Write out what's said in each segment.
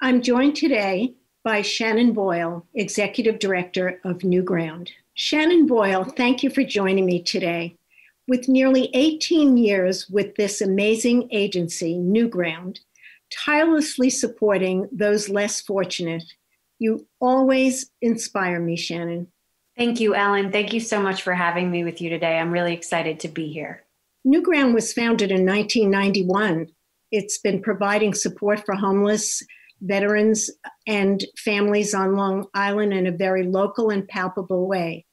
I'm joined today by Shannon Boyle, Executive Director of New Ground. Shannon Boyle, thank you for joining me today. With nearly 18 years with this amazing agency, New Ground, tirelessly supporting those less fortunate, you always inspire me, Shannon. Thank you, Ellen. Thank you so much for having me with you today. I'm really excited to be here. New Ground was founded in 1991. It's been providing support for homeless veterans and families on Long Island in a very local and palpable way.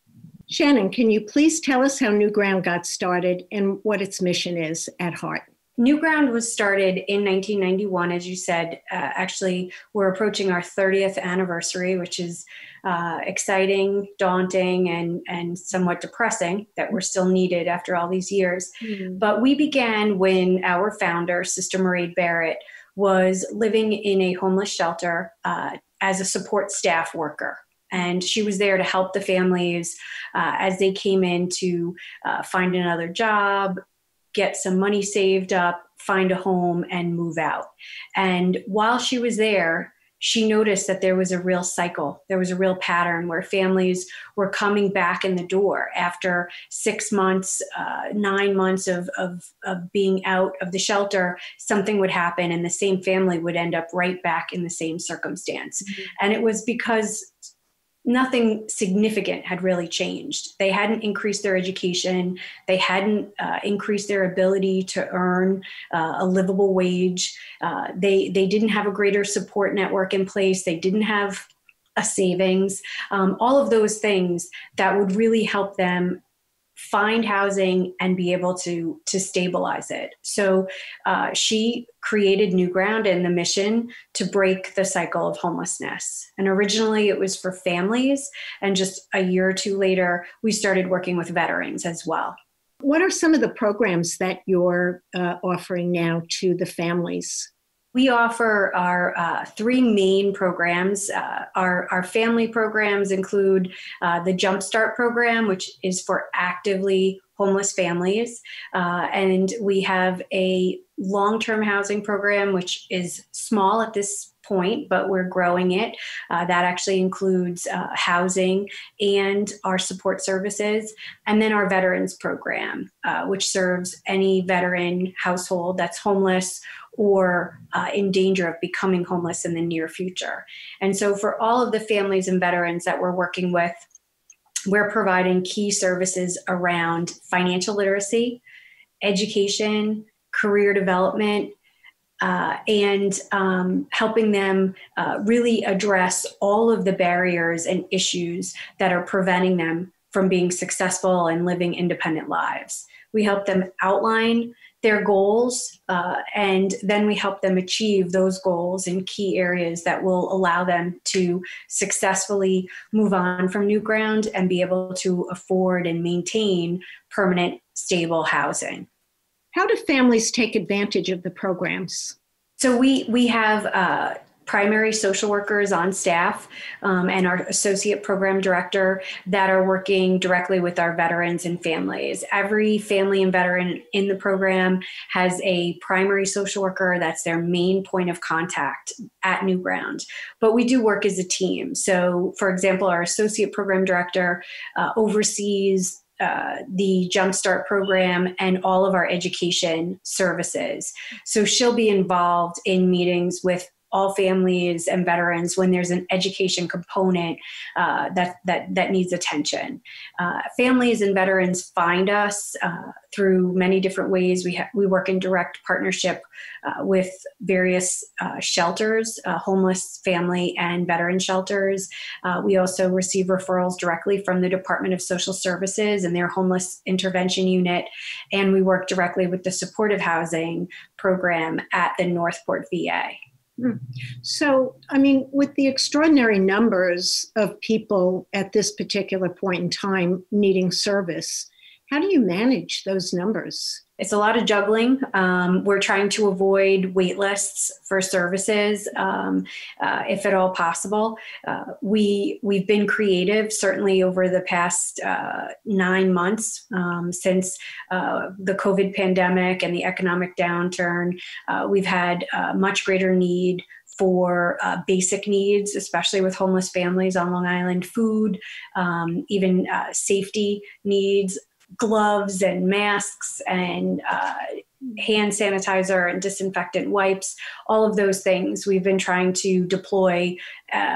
Shannon, can you please tell us how New Ground got started and what its mission is at heart? New Ground was started in 1991, as you said. Actually, we're approaching our 30th anniversary, which is exciting, daunting, and somewhat depressing that we're still needed after all these years. Mm-hmm. But we began when our founder, Sister Mairead Barrett, was living in a homeless shelter as a support staff worker. And she was there to help the families as they came in to find another job, get some money saved up, find a home, and move out. And while she was there, she noticed that there was a real cycle. There was a real pattern where families were coming back in the door after 6 months, 9 months of being out of the shelter. Something would happen and the same family would end up right back in the same circumstance. Mm-hmm. And it was because nothing significant had really changed. They hadn't increased their education. They hadn't increased their ability to earn a livable wage. They didn't have a greater support network in place. They didn't have a savings. All of those things that would really help them find housing and be able to stabilize it. So she created New Ground and the mission to break the cycle of homelessness. And originally it was for families. And just a year or two later, we started working with veterans as well. What are some of the programs that you're offering now to the families? We offer our three main programs. Our family programs include the Jumpstart program, which is for actively homeless families. And we have a long-term housing program, which is small at this point, but we're growing it. That actually includes housing and our support services. And then our veterans program, which serves any veteran household that's homeless or in danger of becoming homeless in the near future. And so for all of the families and veterans that we're working with, we're providing key services around financial literacy, education, career development, and helping them really address all of the barriers and issues that are preventing them from being successful and living independent lives. We help them outline their goals, and then we help them achieve those goals in key areas that will allow them to successfully move on from New Ground and be able to afford and maintain permanent, stable housing. How do families take advantage of the programs? So we have primary social workers on staff and our associate program director that are working directly with our veterans and families. Every family and veteran in the program has a primary social worker that's their main point of contact at New Ground. But we do work as a team. So, for example, our associate program director oversees the Jumpstart program and all of our education services. So she'll be involved in meetings with all families and veterans when there's an education component that needs attention. Families and veterans find us through many different ways. We work in direct partnership with various shelters, homeless family and veteran shelters. We also receive referrals directly from the Department of Social Services and their homeless intervention unit. And we work directly with the supportive housing program at the Northport VA. So, I mean, with the extraordinary numbers of people at this particular point in time needing service, how do you manage those numbers? It's a lot of juggling. We're trying to avoid wait lists for services, if at all possible. We've been creative, certainly over the past 9 months since the COVID pandemic and the economic downturn. We've had much greater need for basic needs, especially with homeless families on Long Island, food, even safety needs, gloves and masks and hand sanitizer and disinfectant wipes, all of those things. We've been trying to deploy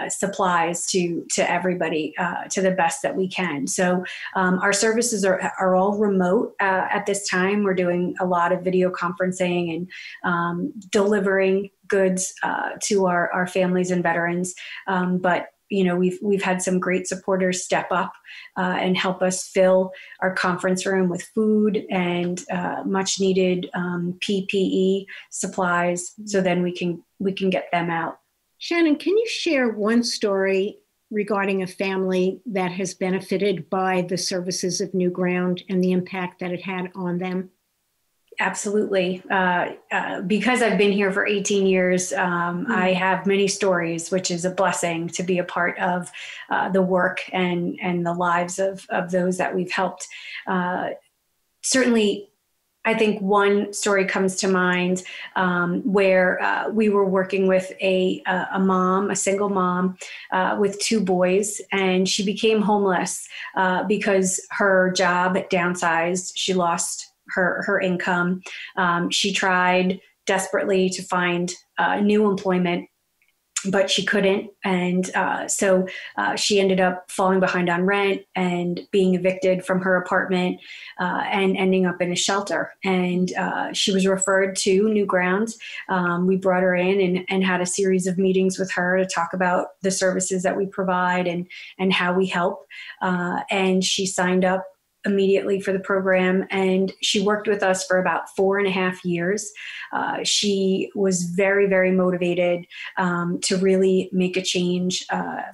supplies to everybody to the best that we can. So our services are all remote at this time. We're doing a lot of video conferencing and delivering goods to our families and veterans. But we've had some great supporters step up and help us fill our conference room with food and much needed PPE supplies, so then we can get them out. Shannon, can you share one story regarding a family that has benefited by the services of New Ground and the impact that it had on them? Absolutely. Because I've been here for 18 years, I have many stories, which is a blessing to be a part of the work and the lives of those that we've helped. Certainly, I think one story comes to mind where we were working with a mom, a single mom with 2 boys, and she became homeless because her job downsized. She lost her income. She tried desperately to find new employment, but she couldn't. And so she ended up falling behind on rent and being evicted from her apartment and ending up in a shelter. And she was referred to New Ground. We brought her in and had a series of meetings with her to talk about the services that we provide and how we help. And she signed up immediately for the program, and she worked with us for about 4.5 years. She was very, very motivated to really make a change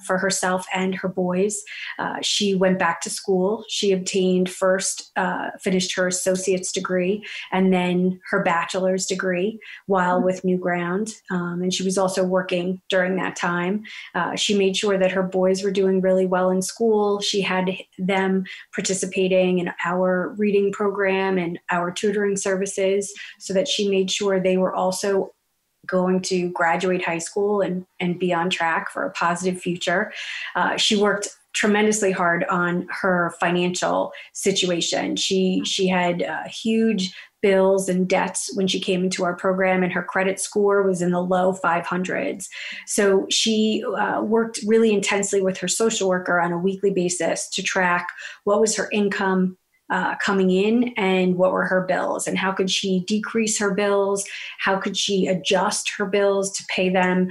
for herself and her boys. She went back to school. She obtained finished her associate's degree and then her bachelor's degree while with New Ground. And she was also working during that time. She made sure that her boys were doing really well in school. She had them participating in our reading program and our tutoring services so that she made sure they were also going to graduate high school and be on track for a positive future. She worked tremendously hard on her financial situation. She had huge bills and debts when she came into our program, and her credit score was in the low 500s. So she worked really intensely with her social worker on a weekly basis to track what was her income coming in and what were her bills, and how could she decrease her bills, how could she adjust her bills to pay them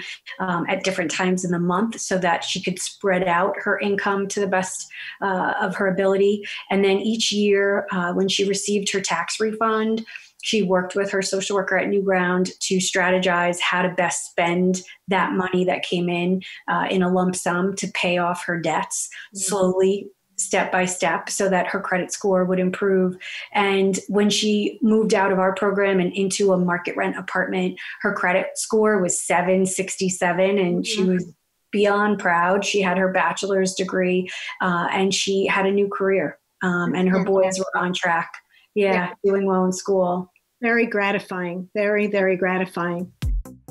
at different times in the month so that she could spread out her income to the best of her ability. And then each year when she received her tax refund, she worked with her social worker at New Ground to strategize how to best spend that money that came in a lump sum to pay off her debts slowly, step by step, so that her credit score would improve. And when she moved out of our program and into a market rent apartment, her credit score was 767, and she was beyond proud. She had her bachelor's degree and she had a new career, and her boys were on track. Doing well in school. Very gratifying. Very, very gratifying.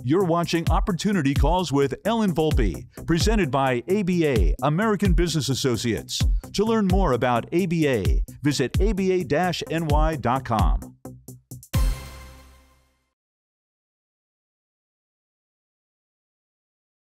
You're watching Opportunity Calls with Ellen Volpe, presented by ABA, American Business Associates. To learn more about ABA, visit aba-ny.com.